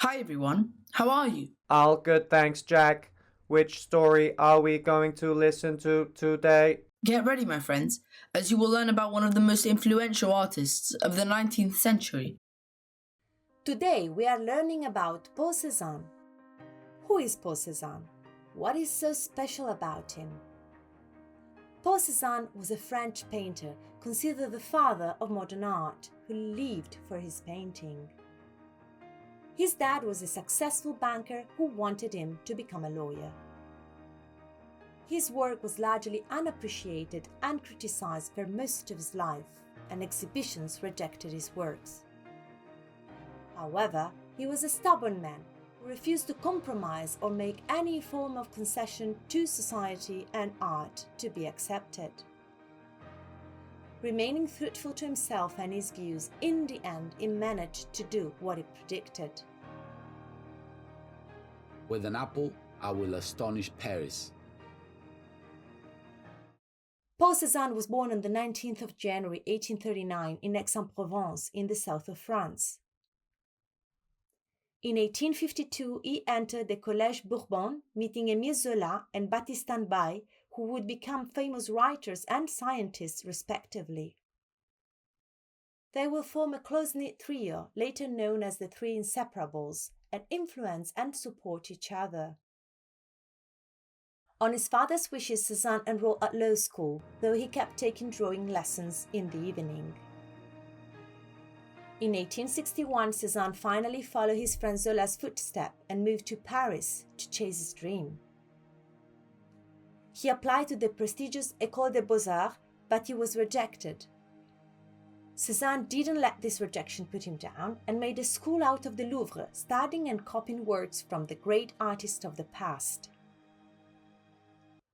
Hi everyone, how are you? All good, thanks, Jack. Which story are we going to listen to today? Get ready, my friends, as you will learn about one of the most influential artists of the 19th century. Today we are learning about Paul Cezanne. Who is Paul Cezanne? What is so special about him? Paul Cezanne was a French painter considered the father of modern art who lived for his painting. His dad was a successful banker who wanted him to become a lawyer. His work was largely unappreciated and criticized for most of his life, and exhibitions rejected his works. However, he was a stubborn man who refused to compromise or make any form of concession to society and art to be accepted. Remaining truthful to himself and his views, in the end he managed to do what he predicted. With an apple, I will astonish Paris. Paul Cézanne was born on the 19th of January 1839 in Aix-en-Provence in the south of France. In 1852, he entered the Collège Bourbon, meeting Émile Zola and Baptiste Bay, who would become famous writers and scientists respectively. They will form a close-knit trio, later known as the Three Inseparables, and influence and support each other. On his father's wishes, Cézanne enrolled at law school, though he kept taking drawing lessons in the evening. In 1861, Cézanne finally followed his friend Zola's footsteps and moved to Paris to chase his dream. He applied to the prestigious École des Beaux-Arts, but he was rejected. Cézanne didn't let this rejection put him down and made a school out of the Louvre, studying and copying works from the great artists of the past.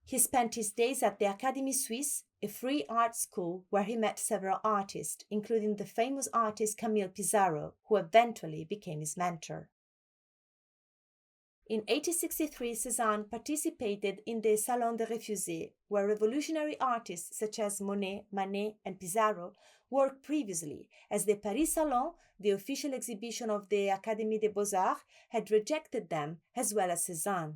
He spent his days at the Académie Suisse, a free art school where he met several artists, including the famous artist Camille Pissarro, who eventually became his mentor. In 1863, Cézanne participated in the Salon des Refusés, where revolutionary artists such as Monet, Manet, and Pissarro worked previously, as the Paris Salon, the official exhibition of the Académie des Beaux-Arts, had rejected them, as well as Cézanne.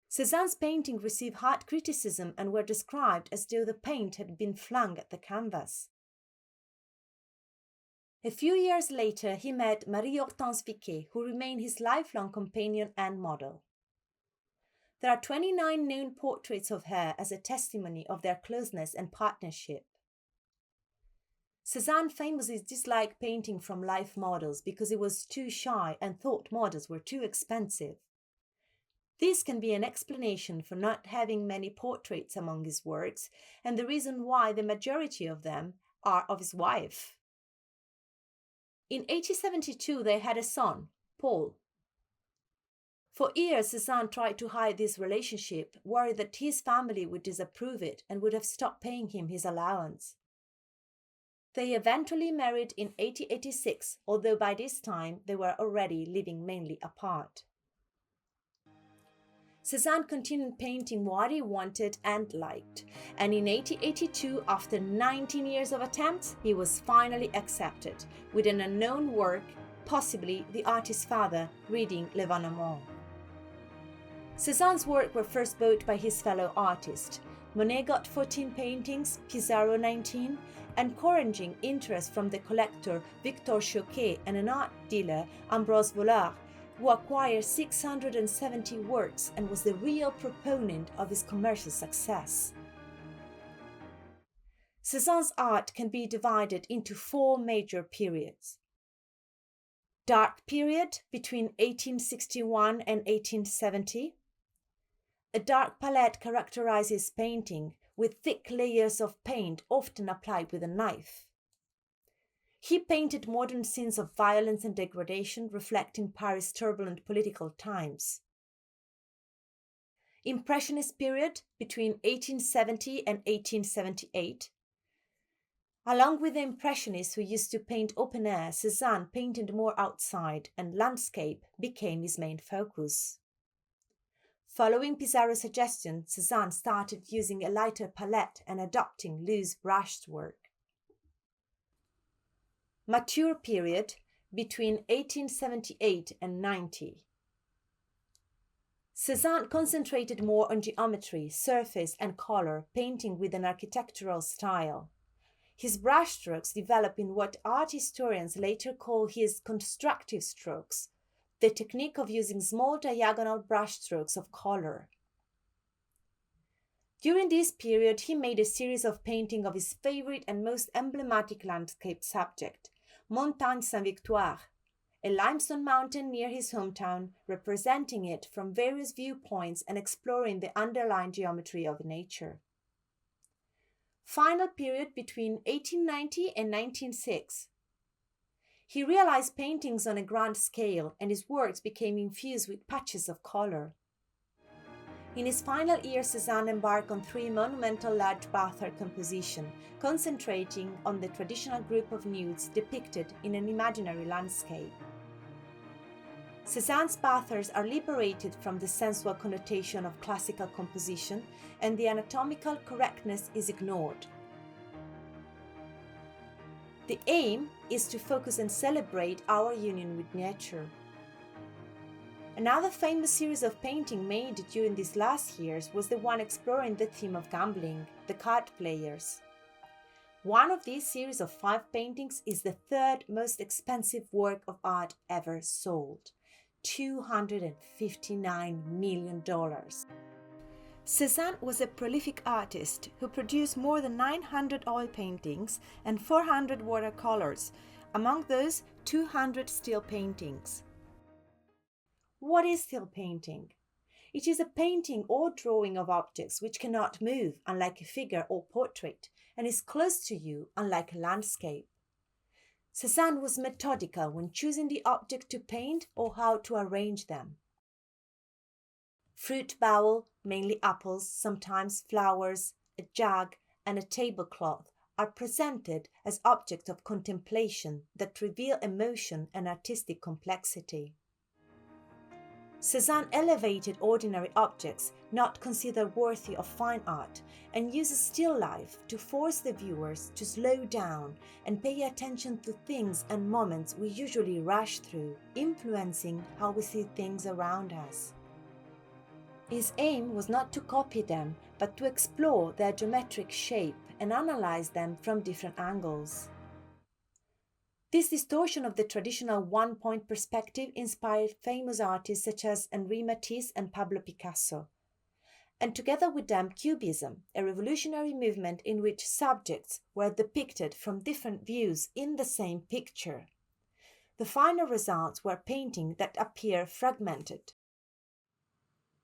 Cézanne's paintings received hard criticism and were described as though the paint had been flung at the canvas. A few years later, he met Marie-Hortense Viquet, who remained his lifelong companion and model. There are 29 known portraits of her as a testimony of their closeness and partnership. Cézanne famously disliked painting from life models because he was too shy and thought models were too expensive. This can be an explanation for not having many portraits among his works, and the reason why the majority of them are of his wife. In 1872, they had a son, Paul. For years, Cézanne tried to hide this relationship, worried that his family would disapprove it and would have stopped paying him his allowance. They eventually married in 1886, although by this time they were already living mainly apart. Cézanne continued painting what he wanted and liked, and in 1882, after 19 years of attempts, he was finally accepted, with an unknown work, possibly the artist's father, reading L'Événement. Cézanne's work were first bought by his fellow artists. Monet got 14 paintings, Pissarro 19, encouraging interest from the collector Victor Choquet and an art dealer, Ambroise Vollard, who acquired 670 works and was the real proponent of his commercial success. Cézanne's art can be divided into four major periods. Dark period between 1861 and 1870. A dark palette characterizes painting with thick layers of paint often applied with a knife. He painted modern scenes of violence and degradation reflecting Paris' turbulent political times. Impressionist period between 1870 and 1878. Along with the Impressionists who used to paint open air, Cézanne painted more outside, and landscape became his main focus. Following Pissarro's suggestion, Cézanne started using a lighter palette and adopting loose brushwork. Mature period between 1878 and 90. Cezanne concentrated more on geometry, surface, and color, painting with an architectural style. His brushstrokes develop in what art historians later call his constructive strokes, the technique of using small diagonal brushstrokes of color. During this period, he made a series of paintings of his favorite and most emblematic landscape subject, Montagne Saint-Victoire, a limestone mountain near his hometown, representing it from various viewpoints and exploring the underlying geometry of nature. Final period between 1890 and 1906. He realized paintings on a grand scale, and his works became infused with patches of color. In his final years, Cezanne embarked on 3 monumental large bathur compositions, concentrating on the traditional group of nudes depicted in an imaginary landscape. Cezanne's bathurs are liberated from the sensual connotation of classical composition, and the anatomical correctness is ignored. The aim is to focus and celebrate our union with nature. Another famous series of paintings made during these last years was the one exploring the theme of gambling, the card players. One of these series of 5 paintings is the 3rd most expensive work of art ever sold, $259 million. Cezanne was a prolific artist who produced more than 900 oil paintings and 400 watercolors, among those 200 still paintings. What is still painting? It is a painting or drawing of objects which cannot move, unlike a figure or portrait, and is close to you, unlike a landscape. Cezanne was methodical when choosing the object to paint or how to arrange them. Fruit bowl, mainly apples, sometimes flowers, a jug, and a tablecloth are presented as objects of contemplation that reveal emotion and artistic complexity. Cezanne elevated ordinary objects not considered worthy of fine art and uses still life to force the viewers to slow down and pay attention to things and moments we usually rush through, influencing how we see things around us. His aim was not to copy them, but to explore their geometric shape and analyze them from different angles. This distortion of the traditional one-point perspective inspired famous artists such as Henri Matisse and Pablo Picasso, and together with them Cubism, a revolutionary movement in which subjects were depicted from different views in the same picture. The final results were paintings that appear fragmented.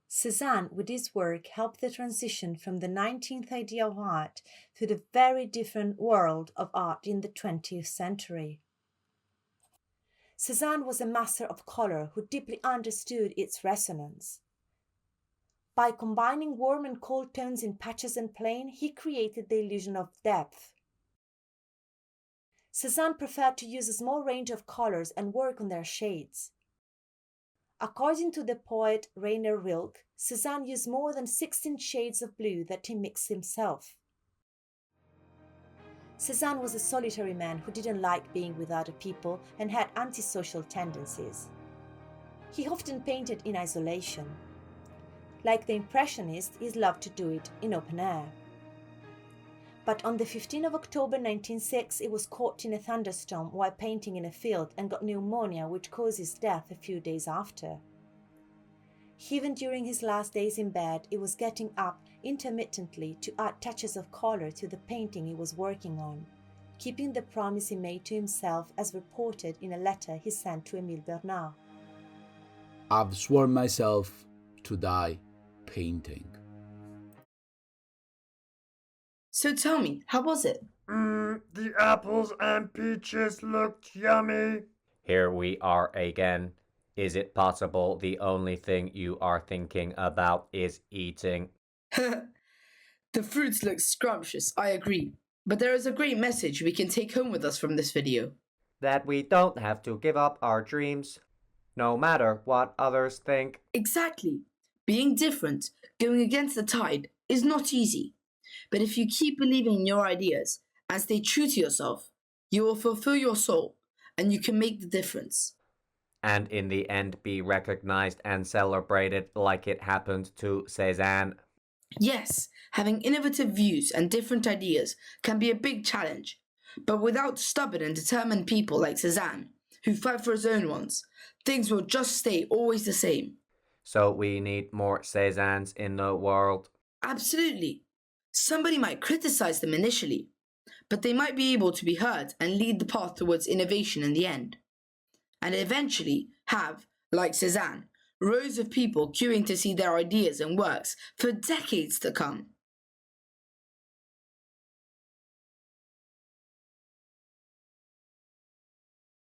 Cezanne, with his work, helped the transition from the 19th idea of art to the very different world of art in the 20th century. Cezanne was a master of color who deeply understood its resonance. By combining warm and cold tones in patches and plain, he created the illusion of depth. Cezanne preferred to use a small range of colors and work on their shades. According to the poet Rainer Rilke, Cezanne used more than 16 shades of blue that he mixed himself. Cezanne was a solitary man who didn't like being with other people and had antisocial tendencies. He often painted in isolation. Like the Impressionists, he loved to do it in open air. But on the 15th of October 1906, he was caught in a thunderstorm while painting in a field and got pneumonia, which caused his death a few days after. Even during his last days in bed, he was getting up intermittently to add touches of color to the painting he was working on, keeping the promise he made to himself as reported in a letter he sent to Émile Bernard. I've sworn myself to die painting. So tell me, how was it? The apples and peaches looked yummy. Here we are again. Is it possible the only thing you are thinking about is eating? The fruits look scrumptious, I agree. But there is a great message we can take home with us from this video. That we don't have to give up our dreams, no matter what others think. Exactly. Being different, going against the tide, is not easy. But if you keep believing in your ideas and stay true to yourself, you will fulfill your soul and you can make the difference. And in the end be recognized and celebrated like it happened to Cezanne. Yes, having innovative views and different ideas can be a big challenge, but without stubborn and determined people like Cezanne, who fight for his own ones, things will just stay always the same. So we need more Cezannes in the world. Absolutely. Somebody might criticize them initially, but they might be able to be heard and lead the path towards innovation in the end. And eventually have, like Cezanne, rows of people queuing to see their ideas and works for decades to come.